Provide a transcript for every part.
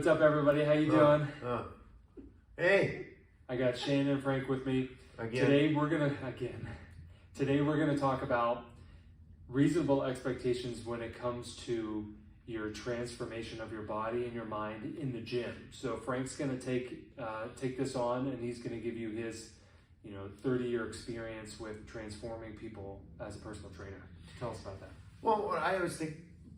up, everybody? How you doing? Hey, I got Shane and Frank with me. again. Today we're gonna talk about reasonable expectations when it comes to your transformation of your body and your mind in the gym. So Frank's gonna take this on, and he's gonna give you his 30-year experience with transforming people as a personal trainer. Tell us about that. Well, what I always think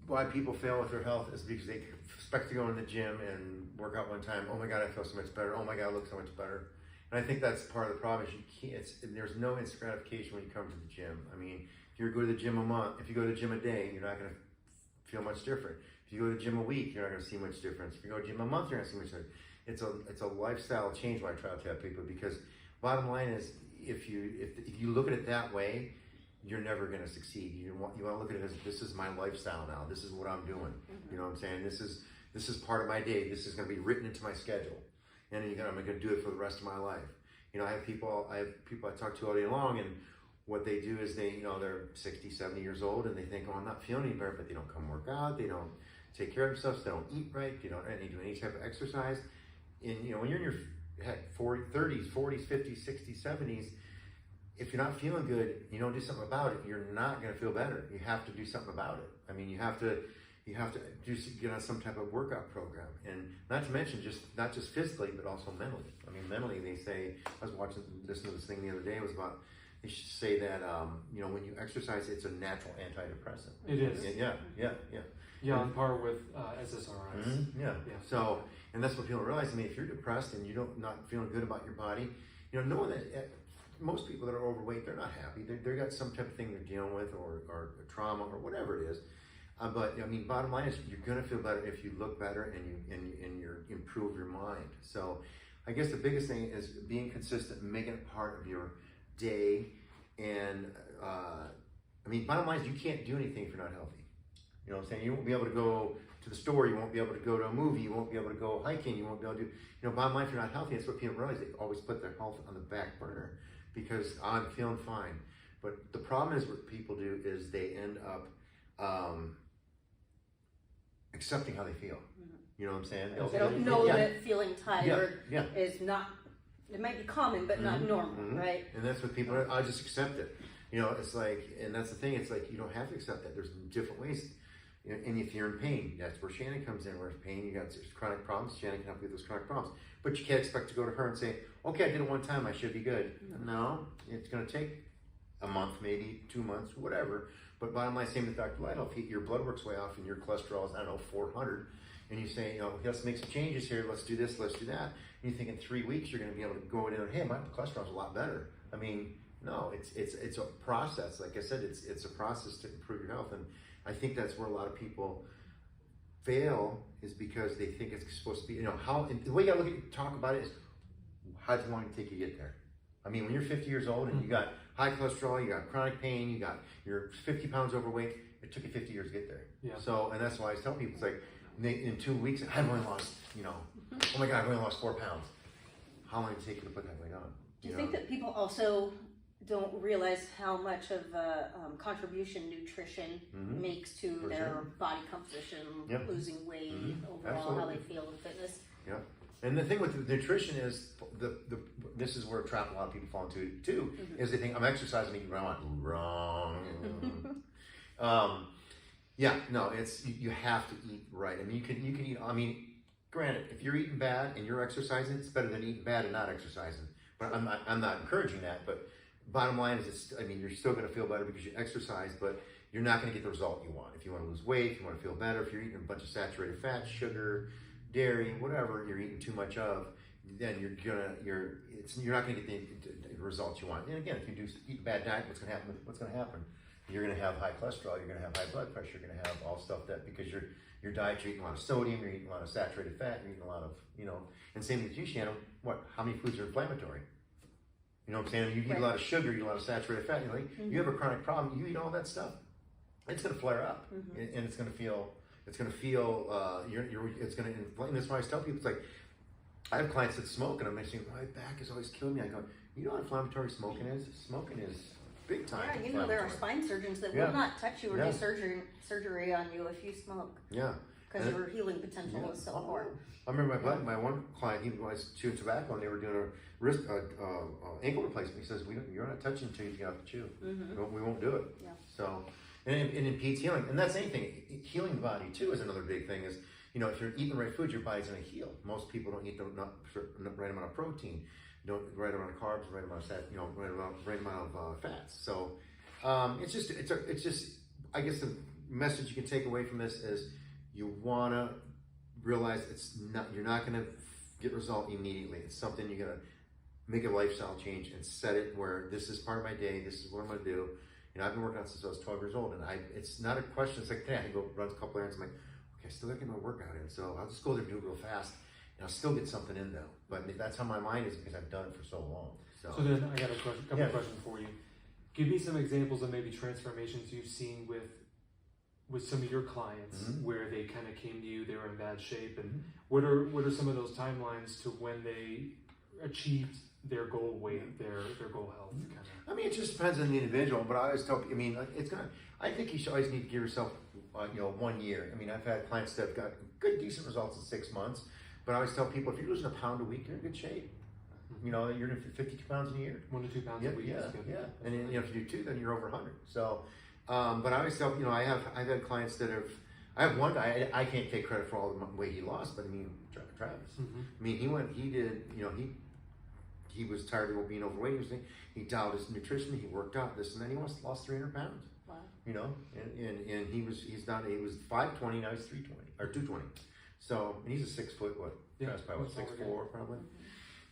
why people fail with their health is because they expect to go in the gym and work out one time. Oh my God, I feel so much better. Oh my God, I look so much better. And I think that's part of the problem is you can't. There's no instant gratification when you come to the gym. I mean, if you go to the gym a month, if you go to the gym a day, you're not going to feel much different. If you go to the gym a week, you're not going to see much difference. If you go to the gym a month, you're not going to see much difference. It's a lifestyle change. What I try to tell people, because bottom line is if you look at it that way, you're never going to succeed. You want to look at it as this is my lifestyle now. This is what I'm doing. You know what I'm saying? This is part of my day. This is going to be written into my schedule, and I'm going to do it for the rest of my life. I have people I talk to all day long, and what they do is they're 60, 70 years old, and they think, oh, I'm not feeling any better, but they don't come work out. They don't take care of themselves. They don't eat right. They don't do any type of exercise. And when you're in your 30s, 40s, 50s, 60s, 70s. If you're not feeling good, you don't do something about it, you're not going to feel better. You have to do something about it. I mean, you have to get on some type of workout program, and not to mention not just physically, but also mentally. I mean, mentally, they say, I was listening to this thing the other day. It was about, they should say that when you exercise, it's a natural antidepressant. It is. Yeah. On par with SSRIs. Mm-hmm. Yeah. So, and that's what people realize. I mean, if you're depressed and you're not feeling good about your body, knowing that. Most people that are overweight, they're not happy. They got some type of thing they're dealing with, or trauma, or whatever it is. But I mean, bottom line is you're going to feel better if you look better and you improve your mind. So, I guess the biggest thing is being consistent and making it part of your day. And I mean, bottom line is you can't do anything if you're not healthy. You know what I'm saying? You won't be able to go to the store. You won't be able to go to a movie. You won't be able to go hiking. You won't be able to do. Bottom line, if you're not healthy, that's what people realize. They always put their health on the back burner. Because I'm feeling fine. But the problem is what people do is they end up accepting how they feel. You know what I'm saying? They don't know that feeling tired is not, it might be common, but not normal, right? And that's what people are, I just accept it. It's like, and that's the thing, it's like you don't have to accept that. There's different ways. And if you're in pain, that's where Shannon comes in. Where pain, you got chronic problems, Shannon can help you with those chronic problems. But you can't expect to go to her and say, okay, I did it one time, I should be good. No, it's going to take a month, maybe 2 months, whatever. But bottom line, same with Dr. Lightoff, your blood work's way off and your cholesterol is, 400. And you say, let's make some changes here, let's do this, let's do that. And you think in 3 weeks, you're going to be able to go in and, hey, my cholesterol's a lot better. I mean, no, it's a process. Like I said, it's a process to improve your health. And I think that's where a lot of people fail, is because they think it's supposed to be, the way you gotta talk about it is, how long it take you to get there? I mean, when you're 50 years old and you got high cholesterol, you got chronic pain, you're 50 pounds overweight, it took you 50 years to get there. Yeah. So, and that's why I tell people, it's like, in 2 weeks, I've only lost, oh my God, I've only lost 4 pounds. How long did it take you to put that weight on? Do you think that people also don't realize how much of a contribution nutrition makes to their body composition, losing weight, overall how they feel in fitness? Yeah. And the thing with the nutrition is, this is where a trap a lot of people fall into too, is they think, I'm exercising, eating wrong. You have to eat right. I mean, you can eat, granted, if you're eating bad and you're exercising, it's better than eating bad and not exercising. But I'm not encouraging that, but bottom line is, you're still going to feel better because you exercise, but you're not going to get the result you want. If you want to lose weight, if you want to feel better, if you're eating a bunch of saturated fat, sugar, dairy, whatever you're eating too much of, then you're not going to get the results you want. And again, if you eat a bad diet, what's going to happen? You're going to have high cholesterol, you're going to have high blood pressure, you're going to have all stuff that, because your diet, you're eating a lot of sodium, you're eating a lot of saturated fat, you're eating a lot of, and same with you, Shannon, how many foods are inflammatory? You know what I'm saying? You eat a lot of sugar, you eat a lot of saturated fat, you have a chronic problem, you eat all that stuff, it's going to flare up, and it's going to feel, it's going to inflame. That's why I tell people, it's like, I have clients that smoke, and I'm saying, my back is always killing me. I go, you know how inflammatory smoking is? Smoking is big time. Yeah, there are spine surgeons that will not touch you or do surgery on you if you smoke. Yeah, because your healing potential is so poor. I remember my one client, he was chewing tobacco, and they were doing a wrist ankle replacement. He says, "You're not touching until you get out the chew. We won't do it." Yeah. So, and it impedes healing, and that's anything. Healing the body too is another big thing. Is if you're eating the right food, your body's going to heal. Most people don't eat the right amount of protein, don't right amount of carbs, right amount of fat, right amount of fats. So, it's just. I guess the message you can take away from this is you want to realize you're not going to get result immediately. It's something you're going to make a lifestyle change and set it where this is part of my day. This is what I'm going to do. I've been working out since I was 12 years old, and it's not a question. It's like, hey, I can go run a couple errands. I'm like, okay, I still got to get my workout in, so I'll just go there and do it real fast, and I'll still get something in though. But that's how my mind is because I've done it for so long. So then I got a couple of questions for you. Give me some examples of maybe transformations you've seen with some of your clients where they kind of came to you, they were in bad shape, and what are some of those timelines to when they achieved their goal weight, their goal health? I mean, it just depends on the individual, but I always tell people, I think you should always need to give yourself 1 year. I mean, I've had clients that have got good, decent results in 6 months, but I always tell people, if you're losing a pound a week, you're in good shape. You're in 52 pounds in a year. 1 to 2 pounds a week is good. Yeah. And then, if you do 2, then you're over 100. So, but I always tell, I've had clients that I have one guy, I can't take credit for all the weight he lost, but I mean, Travis. I mean, he was tired of being overweight. He dialed his nutrition, he worked out, this and then he lost 300 pounds. Wow. And he was 520, now he's 320 or 220. So, and he's a 6 foot, Travis probably 6'4", probably.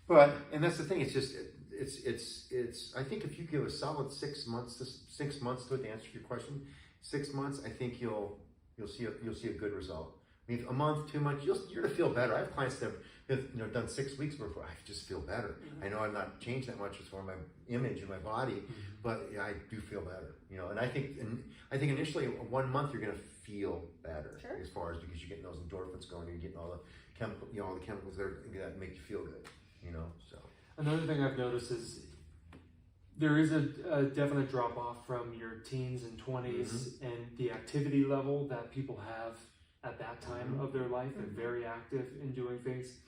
But, and that's the thing, it's just, it's, I think if you give a solid 6 months to it, to answer your question, 6 months, I think you'll see a good result. I mean, a month, 2 months, you're gonna feel better. I have clients that have done 6 weeks before, I just feel better. I know I've not changed that much as far as my image and my body, but I do feel better, and I think initially 1 month you're gonna feel better as far as, because you're getting those endorphins going, you're getting all the chemicals that make you feel good. So another thing I've noticed is there is a definite drop off from your teens and 20s and the activity level that people have at that time of their life. They're very active in doing things.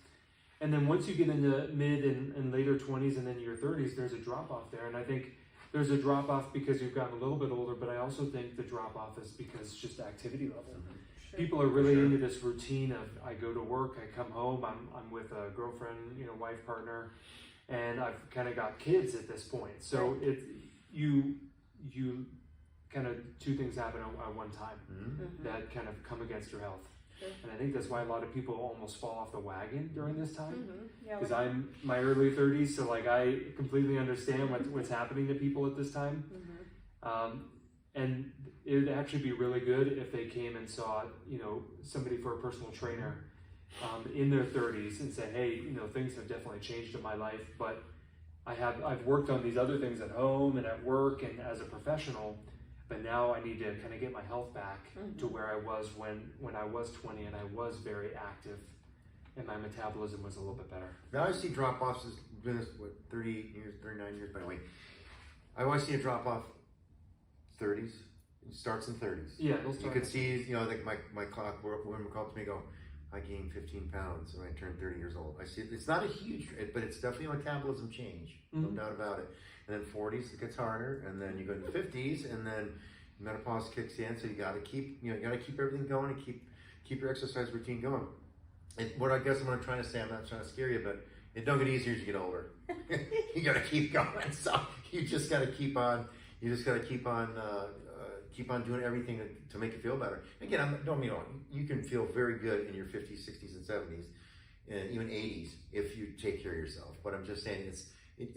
And then once you get into mid and later 20s and then your 30s, there's a drop off there. And I think there's a drop off because you've gotten a little bit older, but I also think the drop off is because just activity level. People are really into this routine of, I go to work, I come home, I'm with a girlfriend, wife, partner, and I've kind of got kids at this point. So you kind of, two things happen at one time that kind of come against your health. And I think that's why a lot of people almost fall off the wagon during this time. Because I'm my early 30s, so I completely understand what's happening to people at this time. And it would actually be really good if they came and saw, somebody for a personal trainer in their 30s and said, hey, things have definitely changed in my life, but I've worked on these other things at home and at work and as a professional, but now I need to kind of get my health back to where I was when I was 20 and I was very active and my metabolism was a little bit better. Now I see drop-offs, it's been 38 years, 39 years, by the way. I always see a drop-off 30s. It starts in 30s. Yeah, you could see, like my women call to me, go, I gained 15 pounds when I turned 30 years old. I see it's not a huge, but it's definitely a metabolism change, no doubt about it. And then 40s, it gets harder, and then you go into 50s, and then menopause kicks in. So you got to keep, keep everything going and keep your exercise routine going. And what I'm trying to say, I'm not trying to scare you, but it don't get easier as you get older. You got to keep going. So you just got to keep on. You just got to keep on doing everything to make you feel better. Again, you can feel very good in your 50s, 60s, and 70s, and even 80s if you take care of yourself. But I'm just saying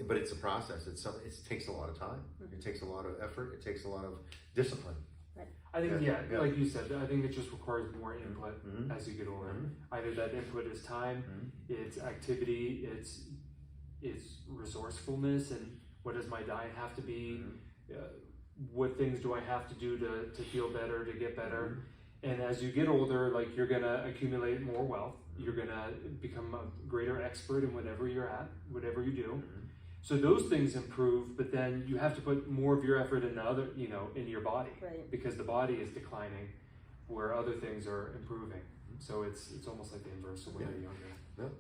but it's a process. It takes a lot of time. It takes a lot of effort. It takes a lot of discipline. I think, like you said, I think it just requires more input as you get older. Either that input is time, it's activity, it's resourcefulness, and what does my diet have to be? What things do I have to do to feel better, to get better? And as you get older, you're gonna accumulate more wealth. You're gonna become a greater expert in whatever you're at, whatever you do. So those things improve, but then you have to put more of your effort in in your body, because the body is declining, where other things are improving. So it's almost like the inverse of when they're younger. Yep.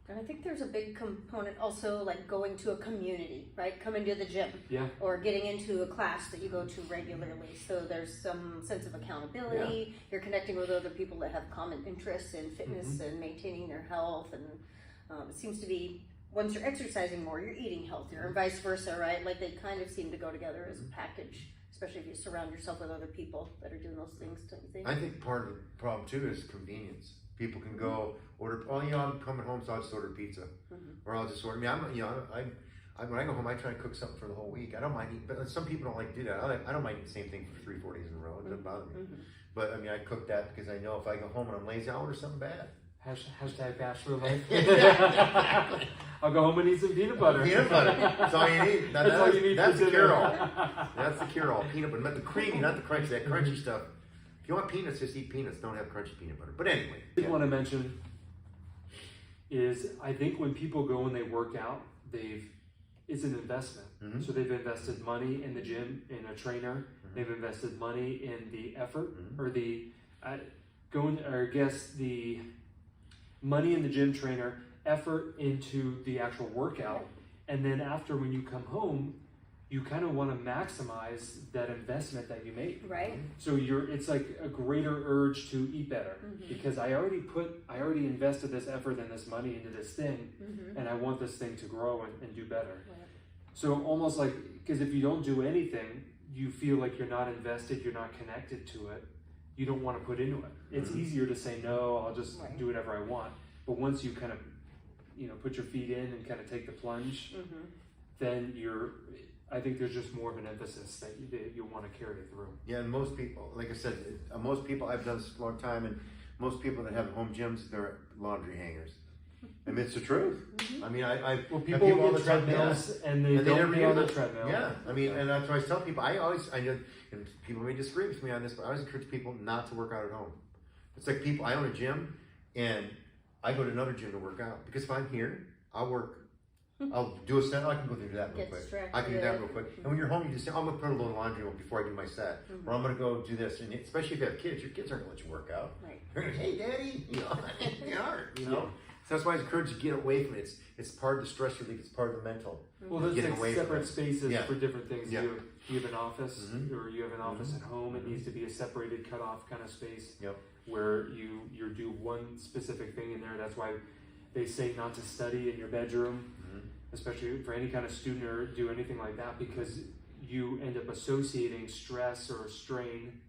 And I think there's a big component also like going to a community, right? Coming to the gym. Yeah. Or getting into a class that you go to regularly. So there's some sense of accountability. Yeah. You're connecting with other people that have common interests in fitness and maintaining their health. And it seems to be, once you're exercising more, you're eating healthier and vice versa, right? Like they kind of seem to go together as a package, especially if you surround yourself with other people that are doing those things, don't you think? I think part of the problem too is convenience. People can go order. Oh, you know, I'm coming home, so I'll just order pizza, or I'll just order. I mean, when I go home, I try to cook something for the whole week. I don't mind eating, but some people don't like to do that. I don't mind eating the same thing for 3-4 days in a row. It doesn't bother me. But I mean, I cook that because I know if I go home and I'm lazy, I'll order something bad. Hashtag bachelor life. I'll go home and eat some peanut butter. Peanut butter. That's all you need. That's all you need. That's the cure-all. That's the cure-all. Peanut butter, not the creamy, not the crunchy. That crunchy stuff. If you want peanuts, just eat peanuts. Don't have crunchy peanut butter. But anyway. I want to mention is I think when people go and they work out, it's an investment. So they've invested money in the gym, in a trainer. They've invested money in the effort or the money in the gym trainer, effort into the actual workout. And then after, when you come home, you kind of want to maximize that investment that you made. Right. So it's like a greater urge to eat better because I already invested this effort and this money into this thing, and I want this thing to grow and do better. Right. So almost like, because if you don't do anything, you feel like you're not invested, you're not connected to it, you don't want to put into it. It's easier to say, no, I'll just do whatever I want. But once you kind of, put your feet in and kind of take the plunge, then I think there's just more of an emphasis that you'll want to carry it through. Yeah, and most people, like I said, most people, I've done this a long time, and most people that have home gyms, they're laundry hangers. I mean, it's the truth. I mean, people will get treadmills and they don't never be on the treadmill. Yeah, I mean, and that's why I tell people, I know, and people may disagree with me on this, but I always encourage people not to work out at home. It's like I own a gym, and I go to another gym to work out, because if I'm here, I'll work. I'll do a set. I can go through that real quick. I can do that real quick. And when you're home, you just say, I'm going to put a little laundry on before I do my set. Or I'm going to go do this. And especially if you have kids, your kids aren't going to let you work out. Right. They're going to, hey, Daddy. They aren't, So that's why I encourage you to get away from it. It's part of the stress relief. It's part of the mental. Well, there's like separate spaces for different things. Yeah. You have an office, or you have an office at home. It needs to be a separated, cut off kind of space where you do one specific thing in there. That's why they say not to study in your bedroom. Especially for any kind of student or do anything like that, because you end up associating stress or strain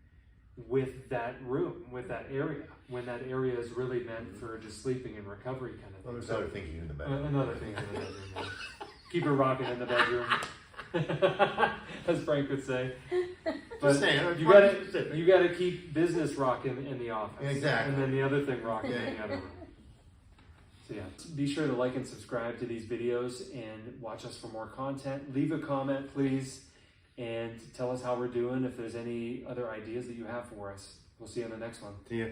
with that room, with that area, when that area is really meant for just sleeping and recovery kind of thing. Well, there's other things you do in the bedroom. Another thing in the bedroom. Keep it rocking in the bedroom, as Frank would say. But just saying, you gotta keep business rocking in the office. Exactly. And then the other thing rocking in the other room. So yeah, be sure to like and subscribe to these videos and watch us for more content. Leave a comment, please, and tell us how we're doing. If there's any other ideas that you have for us, we'll see you on the next one. See ya.